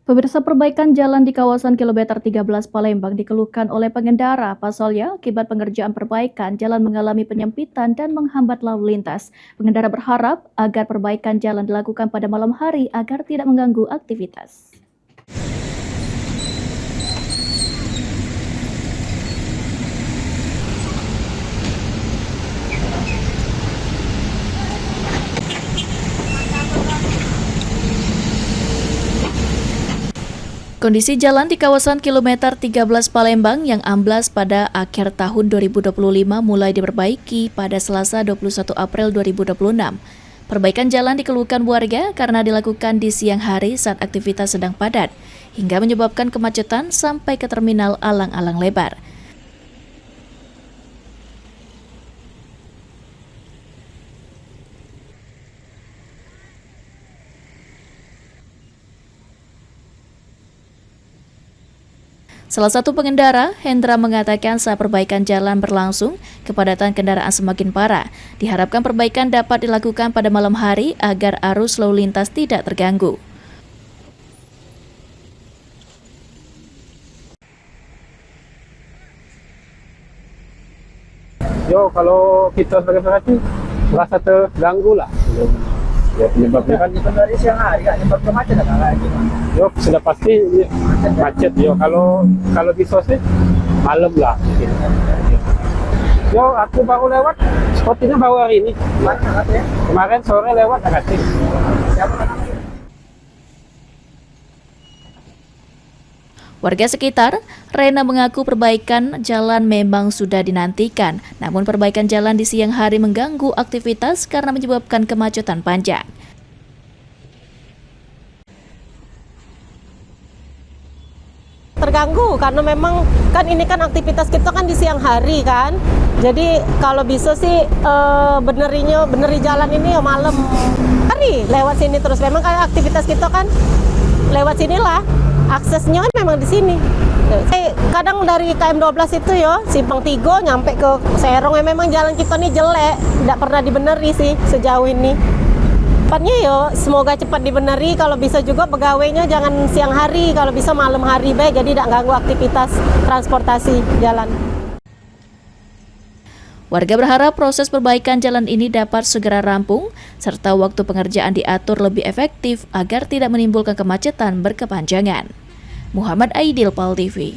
Pemirsa, perbaikan jalan di kawasan kilometer 13 Palembang dikeluhkan oleh pengendara. Pasalnya, akibat pengerjaan perbaikan, jalan mengalami penyempitan dan menghambat lalu lintas. Pengendara berharap agar perbaikan jalan dilakukan pada malam hari agar tidak mengganggu aktivitas. Kondisi jalan di kawasan kilometer 13 Palembang yang amblas pada akhir tahun 2025 mulai diperbaiki pada Selasa 21 April 2026. Perbaikan jalan dikeluhkan warga karena dilakukan di siang hari saat aktivitas sedang padat, hingga menyebabkan kemacetan sampai ke terminal alang-alang lebar. Salah satu pengendara, Hendra, mengatakan saat perbaikan jalan berlangsung, kepadatan kendaraan semakin parah. Diharapkan perbaikan dapat dilakukan pada malam hari agar arus lalu lintas tidak terganggu. Kalau kita sebagai penghati merasa terganggu lah. Ya, penyebabnya kan dari siang hari kan nyebab macet kan kayak gitu. sudah pasti macet. Kalau bisa sih malam lah. Aku baru lewat, sepertinya baru hari ini. Kemarin sore lewat agak. Siapa namanya? Warga sekitar, Rena, mengaku perbaikan jalan memang sudah dinantikan, namun perbaikan jalan di siang hari mengganggu aktivitas karena menyebabkan kemacetan panjang. Terganggu karena memang kan ini kan aktivitas kita kan di siang hari kan, jadi kalau bisa sih beneri jalan ini ya malam hari lewat sini terus. Memang kayak aktivitas kita kan lewat sinilah, aksesnya kan memang di sini. Kadang dari KM 12 itu ya Simpang Tigo nyampe ke Serong, ya memang jalan kita nih jelek, tidak pernah dibeneri sih sejauh ini. Cepatnya ya semoga cepat dibeneri, kalau bisa juga pegawainya jangan siang hari, kalau bisa malam hari baik, jadi tidak ganggu aktivitas transportasi jalan. Warga berharap proses perbaikan jalan ini dapat segera rampung, serta waktu pengerjaan diatur lebih efektif agar tidak menimbulkan kemacetan berkepanjangan. Muhammad Aidil, PAL TV.